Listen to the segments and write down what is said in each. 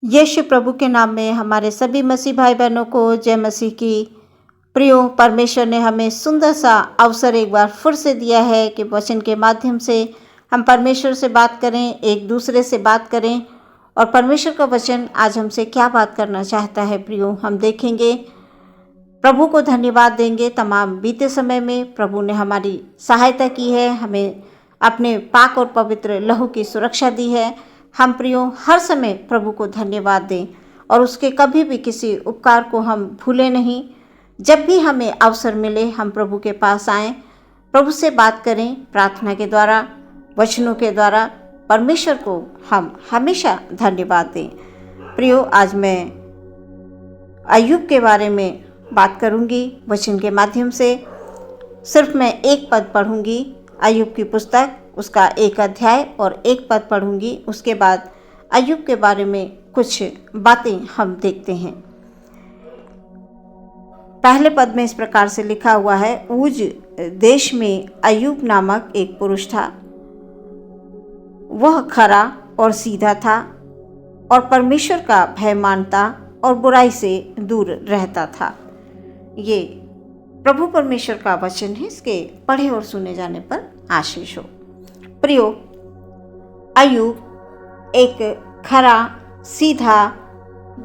यीशु प्रभु के नाम में हमारे सभी मसीह भाई बहनों को जय मसीह की। प्रियो, परमेश्वर ने हमें सुंदर सा अवसर एक बार फिर से दिया है कि वचन के माध्यम से हम परमेश्वर से बात करें, एक दूसरे से बात करें। और परमेश्वर का वचन आज हमसे क्या बात करना चाहता है प्रियो, हम देखेंगे। प्रभु को धन्यवाद देंगे। तमाम बीते समय में प्रभु ने हमारी सहायता की है, हमें अपने पाक और पवित्र लहू की सुरक्षा दी है। हम प्रियो हर समय प्रभु को धन्यवाद दें और उसके कभी भी किसी उपकार को हम भूलें नहीं। जब भी हमें अवसर मिले हम प्रभु के पास आएं, प्रभु से बात करें, प्रार्थना के द्वारा, वचनों के द्वारा परमेश्वर को हम हमेशा धन्यवाद दें। प्रियो, आज मैं अय्यूब के बारे में बात करूंगी वचन के माध्यम से। सिर्फ मैं एक पद पढ़ूंगी, अय्यूब की पुस्तक, उसका एक अध्याय और एक पद पढ़ूंगी। उसके बाद अय्यूब के बारे में कुछ बातें हम देखते हैं। पहले पद में इस प्रकार से लिखा हुआ है, ऊज देश में अय्यूब नामक एक पुरुष था। वह खरा और सीधा था और परमेश्वर का भय मानता और बुराई से दूर रहता था। ये प्रभु परमेश्वर का वचन है, इसके पढ़े और सुने जाने पर आशीष हो। प्रियो, अय्यूब एक खरा, सीधा,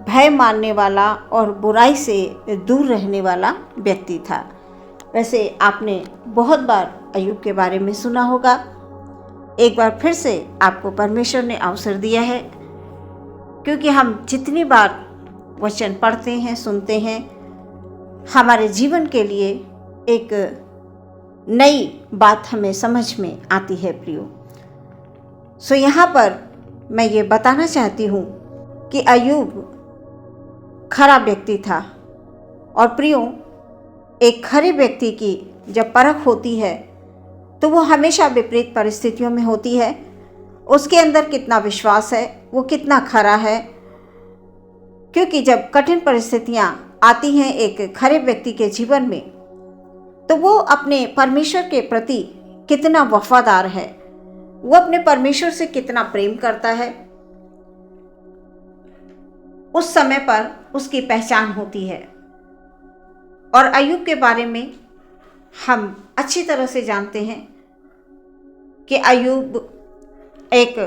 भय मानने वाला और बुराई से दूर रहने वाला व्यक्ति था। वैसे आपने बहुत बार अय्यूब के बारे में सुना होगा। एक बार फिर से आपको परमेश्वर ने अवसर दिया है, क्योंकि हम जितनी बार वचन पढ़ते हैं, सुनते हैं, हमारे जीवन के लिए एक नई बात हमें समझ में आती है प्रियो। सो यहाँ पर मैं ये बताना चाहती हूँ कि अय्यूब खरा व्यक्ति था। और प्रियो, एक खरे व्यक्ति की जब परख होती है तो वो हमेशा विपरीत परिस्थितियों में होती है। उसके अंदर कितना विश्वास है, वो कितना खरा है। क्योंकि जब कठिन परिस्थितियाँ आती हैं एक खरे व्यक्ति के जीवन में, तो वो अपने परमेश्वर के प्रति कितना वफादार है, वो अपने परमेश्वर से कितना प्रेम करता है, उस समय पर उसकी पहचान होती है। और अय्यूब के बारे में हम अच्छी तरह से जानते हैं कि अय्यूब एक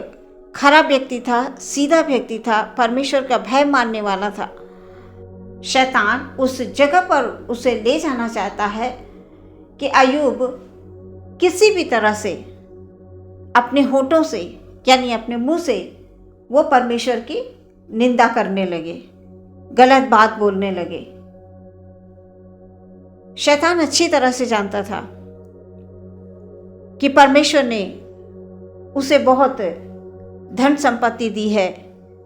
खरा व्यक्ति था, सीधा व्यक्ति था, परमेश्वर का भय मानने वाला था। शैतान उस जगह पर उसे ले जाना चाहता है कि अय्यूब किसी भी तरह से अपने होठों से, यानी अपने मुंह से, वो परमेश्वर की निंदा करने लगे, गलत बात बोलने लगे। शैतान अच्छी तरह से जानता था कि परमेश्वर ने उसे बहुत धन संपत्ति दी है,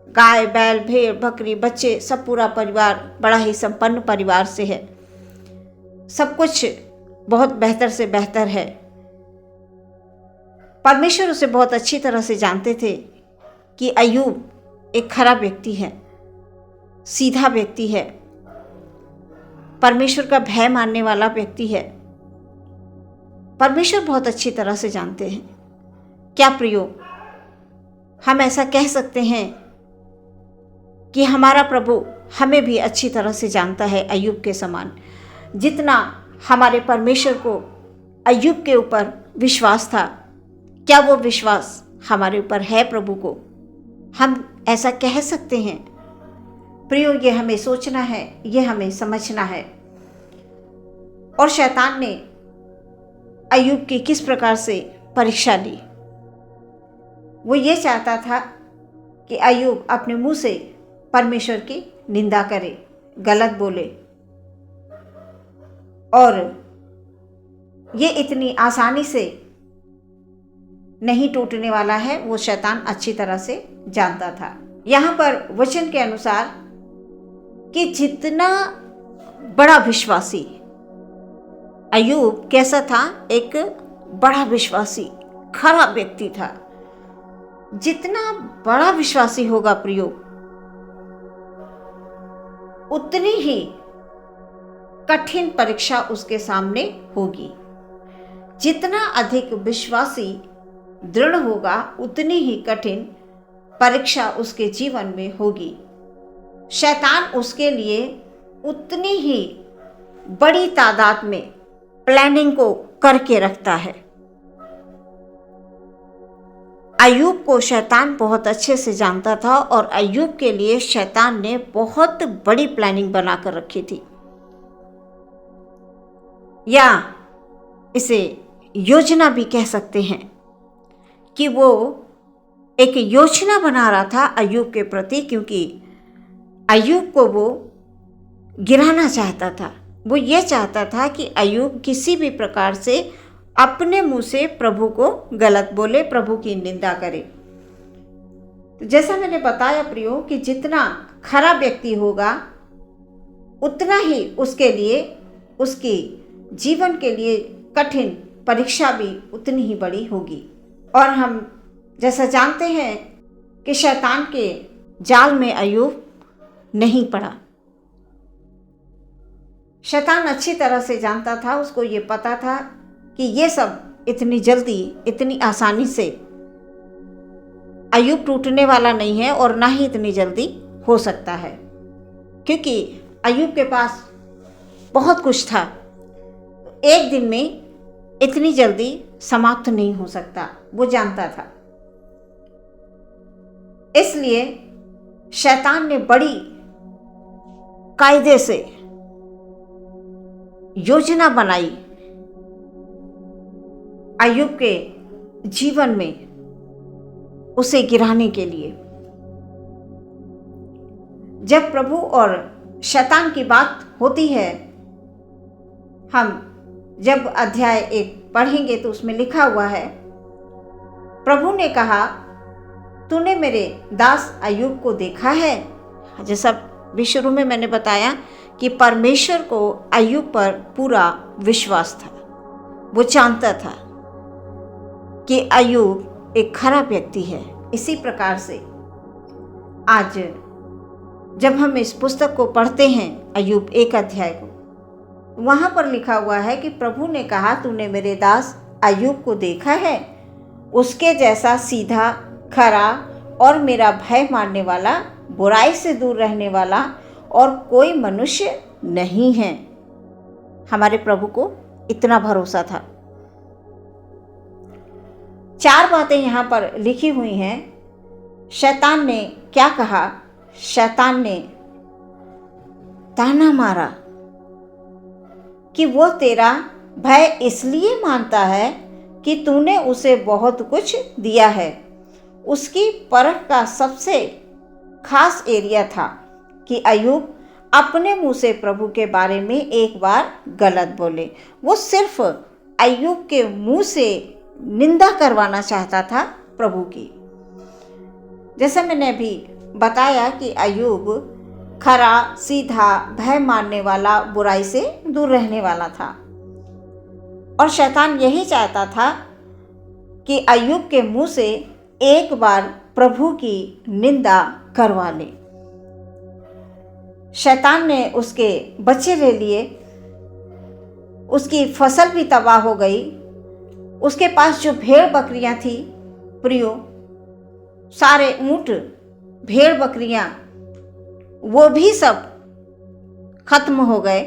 गाय, बैल, भेड़, बकरी, बच्चे, सब पूरा परिवार बड़ा ही संपन्न परिवार से है, सब कुछ बहुत बेहतर से बेहतर है। परमेश्वर उसे बहुत अच्छी तरह से जानते थे कि अय्यूब एक खरा व्यक्ति है, सीधा व्यक्ति है, परमेश्वर का भय मानने वाला व्यक्ति है। परमेश्वर बहुत अच्छी तरह से जानते हैं। क्या प्रियो, हम ऐसा कह सकते हैं कि हमारा प्रभु हमें भी अच्छी तरह से जानता है अय्यूब के समान। जितना हमारे परमेश्वर को अय्यूब के ऊपर विश्वास था, क्या वो विश्वास हमारे ऊपर है प्रभु को? हम ऐसा कह सकते हैं प्रियो। ये हमें सोचना है, ये हमें समझना है। और शैतान ने अय्यूब की किस प्रकार से परीक्षा ली? वो ये चाहता था कि अय्यूब अपने मुंह से परमेश्वर की निंदा करे, गलत बोले। और ये इतनी आसानी से नहीं टूटने वाला है, वो शैतान अच्छी तरह से जानता था। यहाँ पर वचन के अनुसार कि जितना बड़ा विश्वासी अय्यूब कैसा था, एक बड़ा विश्वासी खरा व्यक्ति था। जितना बड़ा विश्वासी होगा प्रियो, उतनी ही कठिन परीक्षा उसके सामने होगी। जितना अधिक विश्वासी दृढ़ होगा, उतनी ही कठिन परीक्षा उसके जीवन में होगी। शैतान उसके लिए उतनी ही बड़ी तादाद में प्लानिंग को करके रखता है। अय्यूब को शैतान बहुत अच्छे से जानता था और अय्यूब के लिए शैतान ने बहुत बड़ी प्लानिंग बनाकर रखी थी, या इसे योजना भी कह सकते हैं कि वो एक योजना बना रहा था अय्यूब के प्रति, क्योंकि अय्यूब को वो गिराना चाहता था। वो ये चाहता था कि अय्यूब किसी भी प्रकार से अपने मुंह से प्रभु को गलत बोले, प्रभु की निंदा करे। तो जैसा मैंने बताया प्रियो कि जितना खराब व्यक्ति होगा उतना ही उसके लिए, उसकी जीवन के लिए कठिन परीक्षा भी उतनी ही बड़ी होगी। और हम जैसा जानते हैं कि शैतान के जाल में अय्यूब नहीं पड़ा। शैतान अच्छी तरह से जानता था, उसको ये पता था कि ये सब इतनी जल्दी, इतनी आसानी से अय्यूब टूटने वाला नहीं है और ना ही इतनी जल्दी हो सकता है, क्योंकि अय्यूब के पास बहुत कुछ था। एक दिन में इतनी जल्दी समाप्त नहीं हो सकता, वो जानता था। इसलिए शैतान ने बड़ी कायदे से योजना बनाई अय्यूब के जीवन में उसे गिराने के लिए। जब प्रभु और शैतान की बात होती है, हम जब अध्याय 1 पढ़ेंगे तो उसमें लिखा हुआ है, प्रभु ने कहा, तूने मेरे दास अय्यूब को देखा है। जैसा भी शुरू में मैंने बताया कि परमेश्वर को अय्यूब पर पूरा विश्वास था। वो जानता था कि अय्यूब एक खराब व्यक्ति है। इसी प्रकार से आज जब हम इस पुस्तक को पढ़ते हैं, अय्यूब 1 अध्याय को, वहाँ पर लिखा हुआ है कि प्रभु ने कहा, तूने मेरे दास अय्यूब को देखा है, उसके जैसा सीधा, खरा और मेरा भय मानने वाला, बुराई से दूर रहने वाला और कोई मनुष्य नहीं है। हमारे प्रभु को इतना भरोसा था। 4 बातें यहाँ पर लिखी हुई हैं। शैतान ने क्या कहा? शैतान ने ताना मारा कि वो तेरा भय इसलिए मानता है कि तूने उसे बहुत कुछ दिया है। उसकी परख का सबसे खास एरिया था कि अय्यूब अपने मुंह से प्रभु के बारे में एक बार गलत बोले। वो सिर्फ अय्यूब के मुंह से निंदा करवाना चाहता था प्रभु की। जैसा मैंने अभी बताया कि अय्यूब खरा, सीधा, भय मानने वाला, बुराई से दूर रहने वाला था, और शैतान यही चाहता था कि अय्यूब के मुंह से एक बार प्रभु की निंदा करवा ले। शैतान ने उसके बच्चे ले लिए, उसकी फसल भी तबाह हो गई। उसके पास जो भेड़ बकरियां थी प्रियो, सारे ऊंट, भेड़ बकरियां, वो भी सब खत्म हो गए।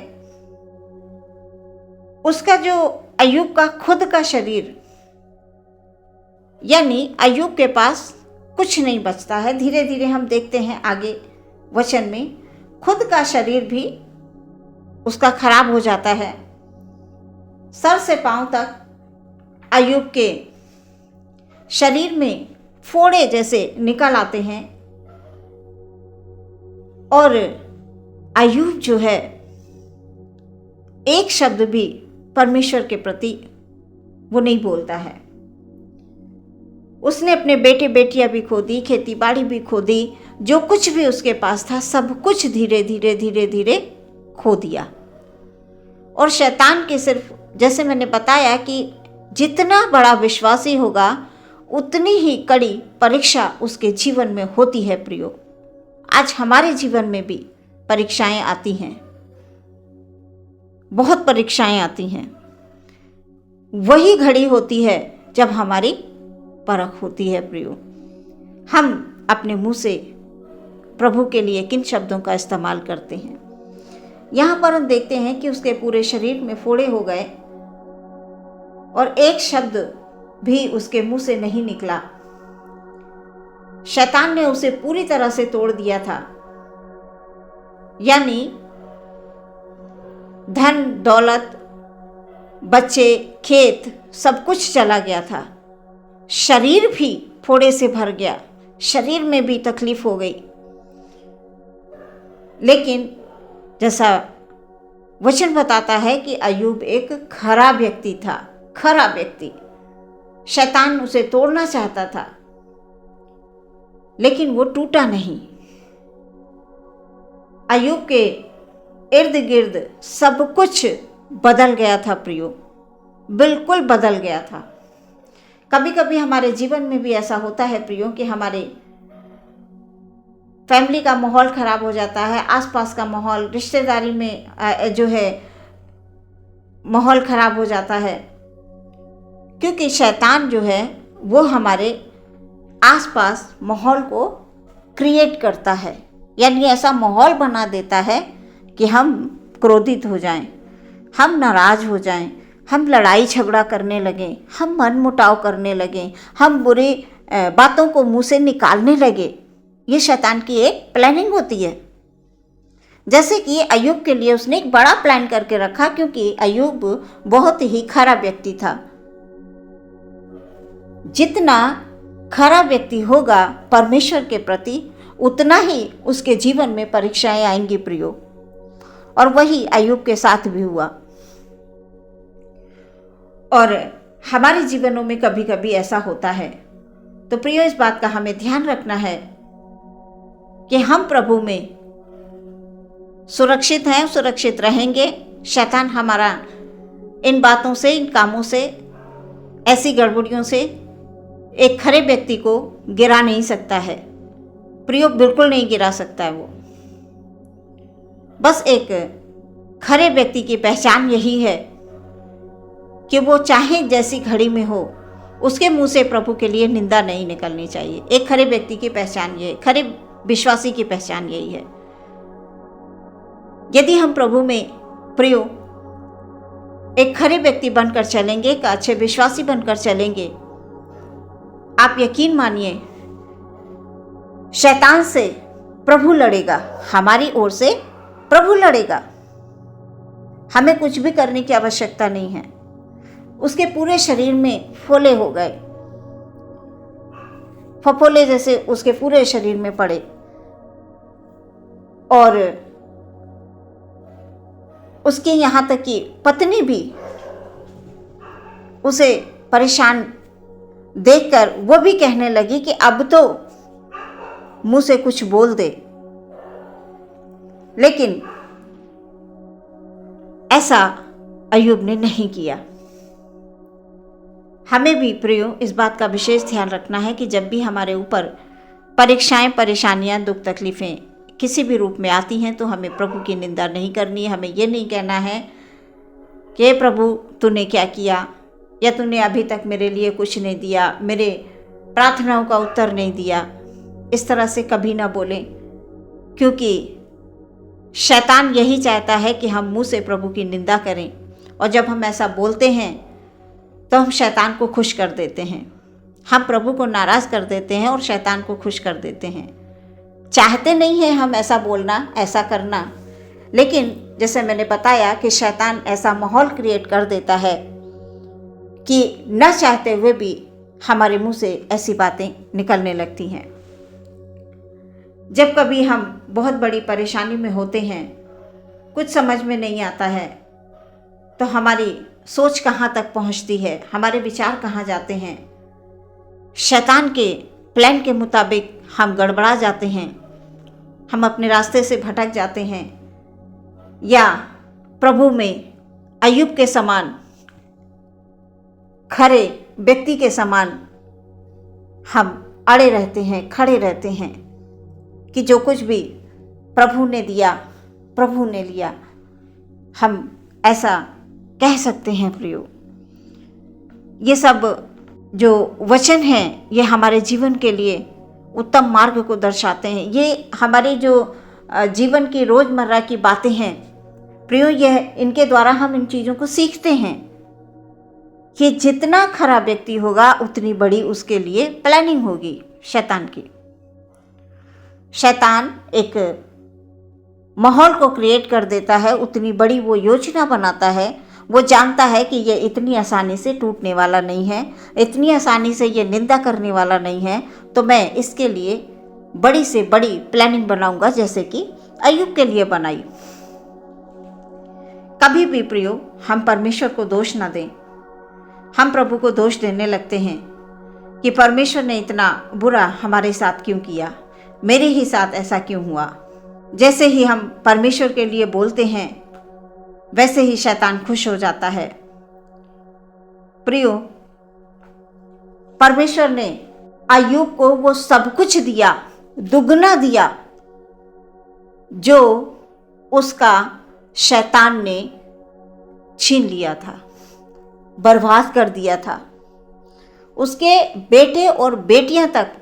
उसका जो अय्यूब का खुद का शरीर, यानी अय्यूब के पास कुछ नहीं बचता है। धीरे धीरे हम देखते हैं आगे वचन में, खुद का शरीर भी उसका खराब हो जाता है। सर से पांव तक अय्यूब के शरीर में फोड़े जैसे निकल आते हैं, और अय्यूब जो है एक शब्द भी परमेश्वर के प्रति वो नहीं बोलता है। उसने अपने बेटे बेटियां भी खो दी, खेती बाड़ी भी खो दी, जो कुछ भी उसके पास था सब कुछ धीरे धीरे धीरे धीरे खो दिया। और शैतान के सिर्फ, जैसे मैंने बताया कि जितना बड़ा विश्वासी होगा उतनी ही कड़ी परीक्षा उसके जीवन में होती है प्रियो। आज हमारे जीवन में भी परीक्षाएं आती हैं, बहुत परीक्षाएं आती हैं। वही घड़ी होती है जब हमारी परख होती है प्रियो। हम अपने मुंह से प्रभु के लिए किन शब्दों का इस्तेमाल करते हैं। यहाँ पर हम देखते हैं कि उसके पूरे शरीर में फोड़े हो गए और एक शब्द भी उसके मुंह से नहीं निकला। शैतान ने उसे पूरी तरह से तोड़ दिया था, यानी धन दौलत, बच्चे, खेत, सब कुछ चला गया था। शरीर भी फोड़े से भर गया, शरीर में भी तकलीफ हो गई। लेकिन जैसा वचन बताता है कि अय्यूब एक खराब व्यक्ति था, खराब व्यक्ति। शैतान उसे तोड़ना चाहता था, लेकिन वो टूटा नहीं। अय्यूब के इर्द गिर्द सब कुछ बदल गया था प्रियो, बिल्कुल बदल गया था। कभी कभी हमारे जीवन में भी ऐसा होता है प्रियो कि हमारे फैमिली का माहौल खराब हो जाता है, आसपास का माहौल, रिश्तेदारी में जो है माहौल खराब हो जाता है, क्योंकि शैतान जो है वो हमारे आसपास माहौल को क्रिएट करता है, यानी ऐसा माहौल बना देता है कि हम क्रोधित हो जाएं, हम नाराज हो जाएं, हम लड़ाई झगड़ा करने लगें, हम मनमुटाव करने लगें, हम बुरी बातों को मुंह से निकालने लगे। ये शैतान की एक प्लानिंग होती है। जैसे कि अय्यूब के लिए उसने एक बड़ा प्लान करके रखा, क्योंकि अय्यूब बहुत ही खराब व्यक्ति था। जितना खराब व्यक्ति होगा परमेश्वर के प्रति, उतना ही उसके जीवन में परीक्षाएं आएंगी प्रियो। और वही अय्यूब के साथ भी हुआ। और हमारे जीवनों में कभी कभी ऐसा होता है। तो प्रियो, इस बात का हमें ध्यान रखना है कि हम प्रभु में सुरक्षित हैं, सुरक्षित रहेंगे। शैतान हमारा इन बातों से, इन कामों से, ऐसी गड़बड़ियों से एक खरे व्यक्ति को गिरा नहीं सकता है प्रियो, बिल्कुल नहीं गिरा सकता है वो। बस एक खरे व्यक्ति की पहचान यही है कि वो चाहे जैसी घड़ी में हो, उसके मुंह से प्रभु के लिए निंदा नहीं निकलनी चाहिए। एक खरे व्यक्ति की पहचान ये, खरे विश्वासी की पहचान यही है। यदि हम प्रभु में प्रियो एक खरे व्यक्ति बनकर चलेंगे, एक अच्छे विश्वासी बनकर चलेंगे, आप यकीन मानिए शैतान से प्रभु लड़ेगा, हमारी ओर से प्रभु लड़ेगा। हमें कुछ भी करने की आवश्यकता नहीं है। उसके पूरे शरीर में फोले हो गए, फफोले जैसे उसके पूरे शरीर में पड़े, और उसके यहाँ तक कि पत्नी भी उसे परेशान देखकर वो भी कहने लगी कि अब तो मुंह से कुछ बोल दे। लेकिन ऐसा अय्यूब ने नहीं किया। हमें भी प्रियो इस बात का विशेष ध्यान रखना है कि जब भी हमारे ऊपर परीक्षाएं, परेशानियां, दुख, तकलीफें किसी भी रूप में आती हैं, तो हमें प्रभु की निंदा नहीं करनी है। हमें ये नहीं कहना है कि प्रभु तूने क्या किया, या तूने अभी तक मेरे लिए कुछ नहीं दिया, मेरे प्रार्थनाओं का उत्तर नहीं दिया। इस तरह से कभी ना बोलें, क्योंकि शैतान यही चाहता है कि हम मुंह से प्रभु की निंदा करें, और जब हम ऐसा बोलते हैं तो हम शैतान को खुश कर देते हैं। हम प्रभु को नाराज़ कर देते हैं और शैतान को खुश कर देते हैं। चाहते नहीं हैं हम ऐसा बोलना, ऐसा करना, लेकिन जैसे मैंने बताया कि शैतान ऐसा माहौल क्रिएट कर देता है कि न चाहते हुए भी हमारे मुंह से ऐसी बातें निकलने लगती हैं। जब कभी हम बहुत बड़ी परेशानी में होते हैं, कुछ समझ में नहीं आता है, तो हमारी सोच कहाँ तक पहुँचती है, हमारे विचार कहाँ जाते हैं, शैतान के प्लान के मुताबिक हम गड़बड़ा जाते हैं, हम अपने रास्ते से भटक जाते हैं, या प्रभु में अय्यूब के समान, खरे व्यक्ति के समान हम अड़े रहते हैं, खड़े रहते हैं कि जो कुछ भी प्रभु ने दिया, प्रभु ने लिया। हम ऐसा कह सकते हैं प्रियो। ये सब जो वचन हैं, ये हमारे जीवन के लिए उत्तम मार्ग को दर्शाते हैं। ये हमारे जो जीवन की रोज़मर्रा की बातें हैं प्रियो, यह इनके द्वारा हम इन चीज़ों को सीखते हैं कि जितना खरा व्यक्ति होगा उतनी बड़ी उसके लिए प्लानिंग होगी शैतान की। शैतान एक माहौल को क्रिएट कर देता है, उतनी बड़ी वो योजना बनाता है। वो जानता है कि ये इतनी आसानी से टूटने वाला नहीं है, इतनी आसानी से ये निंदा करने वाला नहीं है, तो मैं इसके लिए बड़ी से बड़ी प्लानिंग बनाऊंगा, जैसे कि अय्यूब के लिए बनाई। कभी भी प्रियो हम परमेश्वर को दोष ना दें। हम प्रभु को दोष देने लगते हैं कि परमेश्वर ने इतना बुरा हमारे साथ क्यों किया, मेरे ही साथ ऐसा क्यों हुआ। जैसे ही हम परमेश्वर के लिए बोलते हैं वैसे ही शैतान खुश हो जाता है। प्रियो, परमेश्वर ने अय्यूब को वो सब कुछ दिया, दुगना दिया, जो उसका शैतान ने छीन लिया था, बर्बाद कर दिया था। उसके बेटे और बेटियां तक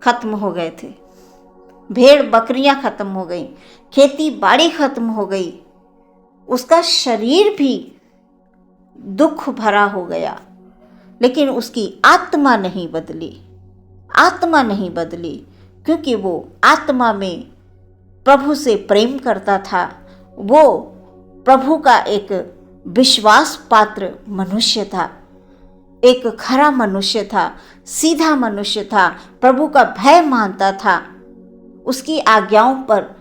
खत्म हो गए थे, भेड़ बकरियां खत्म हो गई, खेती बाड़ी खत्म हो गई, उसका शरीर भी दुख भरा हो गया, लेकिन उसकी आत्मा नहीं बदली। आत्मा नहीं बदली क्योंकि वो आत्मा में प्रभु से प्रेम करता था। वो प्रभु का एक विश्वास पात्र मनुष्य था, एक खरा मनुष्य था, सीधा मनुष्य था, प्रभु का भय मानता था, उसकी आज्ञाओं पर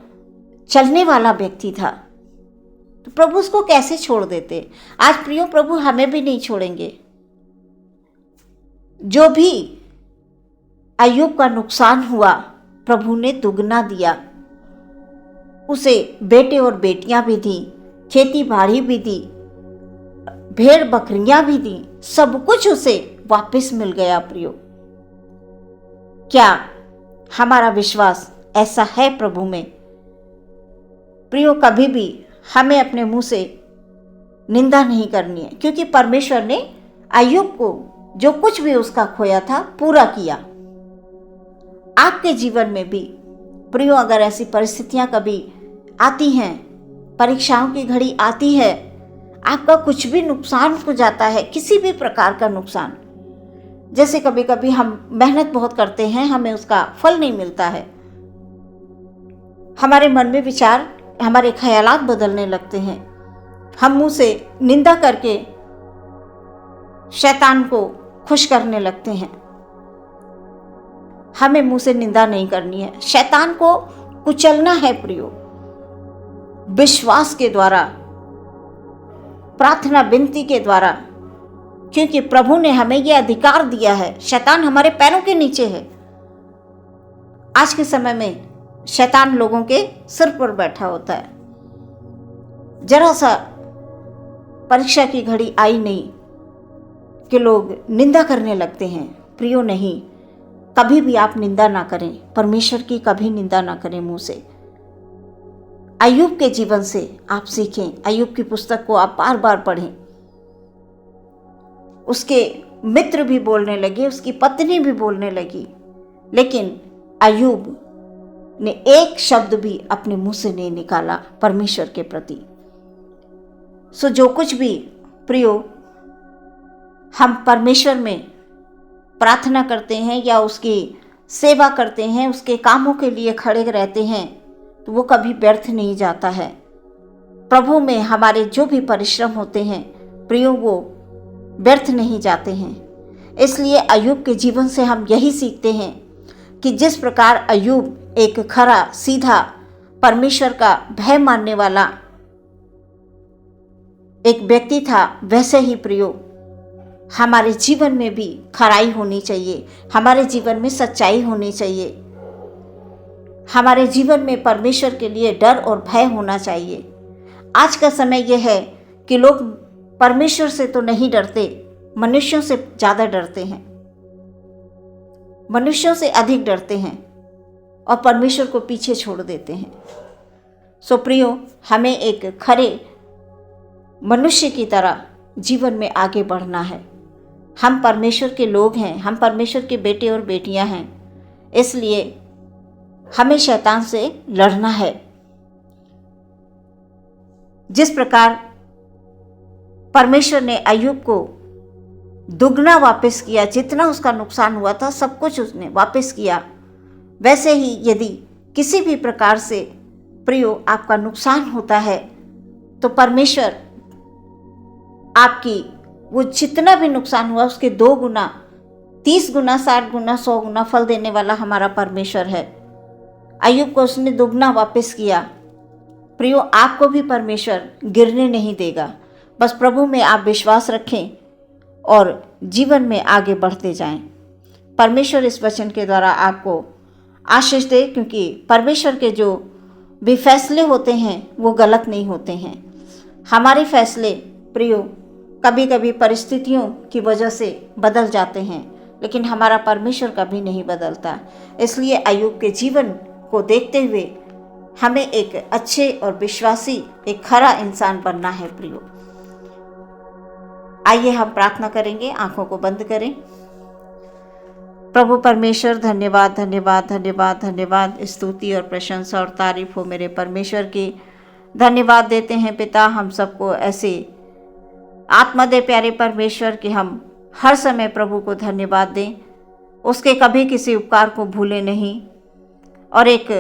चलने वाला व्यक्ति था। तो प्रभु उसको कैसे छोड़ देते। आज प्रियो, प्रभु हमें भी नहीं छोड़ेंगे। जो भी अय्यूब का नुकसान हुआ प्रभु ने दुगना दिया। उसे बेटे और बेटियां भी दी, खेती बाड़ी भी दी, भेड़ बकरियां भी दी, सब कुछ उसे वापस मिल गया। प्रियो, क्या हमारा विश्वास ऐसा है प्रभु में? प्रियो, कभी भी हमें अपने मुंह से निंदा नहीं करनी है, क्योंकि परमेश्वर ने अय्यूब को जो कुछ भी उसका खोया था पूरा किया। आपके जीवन में भी प्रियो, अगर ऐसी परिस्थितियां कभी आती हैं, परीक्षाओं की घड़ी आती है, आपका कुछ भी नुकसान हो जाता है, किसी भी प्रकार का नुकसान, जैसे कभी कभी हम मेहनत बहुत करते हैं, हमें उसका फल नहीं मिलता है, हमारे मन में विचार, हमारे ख्यालात बदलने लगते हैं, हम मुंह से निंदा करके शैतान को खुश करने लगते हैं। हमें मुंह से निंदा नहीं करनी है, शैतान को कुचलना है प्रियो, विश्वास के द्वारा, प्रार्थना विनती के द्वारा, क्योंकि प्रभु ने हमें यह अधिकार दिया है। शैतान हमारे पैरों के नीचे है। आज के समय में शैतान लोगों के सिर पर बैठा होता है। जरा सा परीक्षा की घड़ी आई नहीं कि लोग निंदा करने लगते हैं। प्रियो, नहीं, कभी भी आप निंदा ना करें, परमेश्वर की कभी निंदा ना करें मुंह से। अय्यूब के जीवन से आप सीखें, अय्यूब की पुस्तक को आप बार बार पढ़ें। उसके मित्र भी बोलने लगे, उसकी पत्नी भी बोलने लगी, लेकिन अय्यूब ने एक शब्द भी अपने मुंह से नहीं निकाला परमेश्वर के प्रति। सो जो कुछ भी प्रियो हम परमेश्वर में प्रार्थना करते हैं या उसकी सेवा करते हैं, उसके कामों के लिए खड़े रहते हैं, तो वो कभी व्यर्थ नहीं जाता है। प्रभु में हमारे जो भी परिश्रम होते हैं प्रियो, वो व्यर्थ नहीं जाते हैं। इसलिए अय्यूब के जीवन से हम यही सीखते हैं कि जिस प्रकार अय्यूब एक खरा, सीधा, परमेश्वर का भय मानने वाला एक व्यक्ति था, वैसे ही प्रियो हमारे जीवन में भी खराई होनी चाहिए, हमारे जीवन में सच्चाई होनी चाहिए, हमारे जीवन में परमेश्वर के लिए डर और भय होना चाहिए। आज का समय यह है कि लोग परमेश्वर से तो नहीं डरते, मनुष्यों से ज़्यादा डरते हैं, मनुष्यों से अधिक डरते हैं और परमेश्वर को पीछे छोड़ देते हैं। सो प्रियो, हमें एक खरे मनुष्य की तरह जीवन में आगे बढ़ना है। हम परमेश्वर के लोग हैं, हम परमेश्वर के बेटे और बेटियां हैं, इसलिए हमें शैतान से लड़ना है। जिस प्रकार परमेश्वर ने अय्यूब को दुगना वापस किया, जितना उसका नुकसान हुआ था सब कुछ उसने वापस किया, वैसे ही यदि किसी भी प्रकार से प्रियो आपका नुकसान होता है तो परमेश्वर आपकी वो जितना भी नुकसान हुआ उसके 2 गुना, 30 गुना, 60 गुना, 100 गुना फल देने वाला हमारा परमेश्वर है। अय्यूब को उसने दुगना वापस किया। प्रियो, आपको भी परमेश्वर गिरने नहीं देगा। बस प्रभु में आप विश्वास रखें और जीवन में आगे बढ़ते जाएं। परमेश्वर इस वचन के द्वारा आपको आशीष दे, क्योंकि परमेश्वर के जो भी फैसले होते हैं वो गलत नहीं होते हैं। हमारे फैसले प्रियो कभी कभी परिस्थितियों की वजह से बदल जाते हैं, लेकिन हमारा परमेश्वर कभी नहीं बदलता। इसलिए अय्यूब के जीवन को देखते हुए हमें एक अच्छे और विश्वासी, एक खरा इंसान बनना है। प्रियो, आइए हम प्रार्थना करेंगे। आंखों को बंद करें। प्रभु परमेश्वर, धन्यवाद धन्यवाद धन्यवाद धन्यवाद, स्तुति और प्रशंसा और तारीफ हो मेरे परमेश्वर की। धन्यवाद देते हैं पिता हम सबको ऐसे आत्मा दे प्यारे परमेश्वर कि हम हर समय प्रभु को धन्यवाद दें, उसके कभी किसी उपकार को भूले नहीं, और एक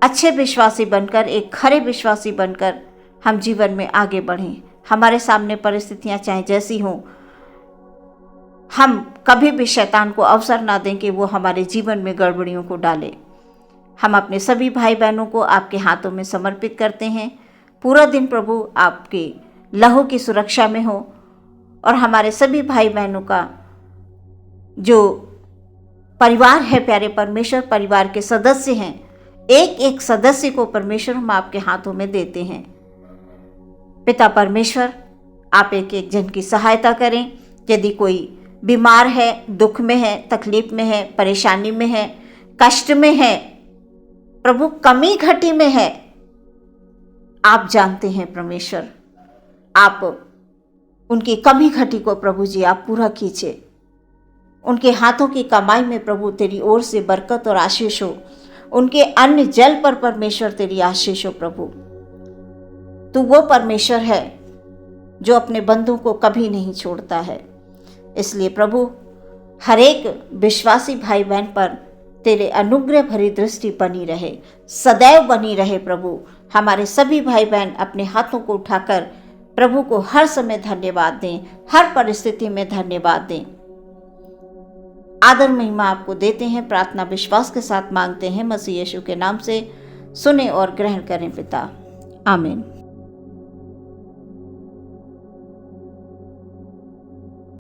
अच्छे विश्वासी बनकर, एक खरे विश्वासी बनकर हम जीवन में आगे बढ़ें। हमारे सामने परिस्थितियां चाहे जैसी हों, हम कभी भी शैतान को अवसर ना दें कि वो हमारे जीवन में गड़बड़ियों को डाले। हम अपने सभी भाई बहनों को आपके हाथों में समर्पित करते हैं। पूरा दिन प्रभु आपके लहू की सुरक्षा में हो, और हमारे सभी भाई बहनों का जो परिवार है प्यारे परमेश्वर, परिवार के सदस्य हैं, एक एक सदस्य को परमेश्वर हम आपके हाथों में देते हैं। पिता परमेश्वर, आप एक एक जन की सहायता करें। यदि कोई बीमार है, दुख में है, तकलीफ में है, परेशानी में है, कष्ट में है, प्रभु कमी घटी में है, आप जानते हैं परमेश्वर। आप उनकी कमी घटी को प्रभु जी आप पूरा कीजिए। उनके हाथों की कमाई में प्रभु तेरी ओर से बरकत और आशीष हो। उनके अन्न जल पर परमेश्वर तेरी आशीष हो। प्रभु, तू वो परमेश्वर है जो अपने बंदों को कभी नहीं छोड़ता है। इसलिए प्रभु, हर एक विश्वासी भाई बहन पर तेरे अनुग्रह भरी दृष्टि बनी रहे, सदैव बनी रहे। प्रभु, हमारे सभी भाई बहन अपने हाथों को उठाकर प्रभु को हर समय धन्यवाद दें, हर परिस्थिति में धन्यवाद दें। आदर महिमा आपको देते हैं, प्रार्थना विश्वास के साथ मांगते हैं मसीह यीशु के नाम से। सुने और ग्रहण करें पिता, आमीन।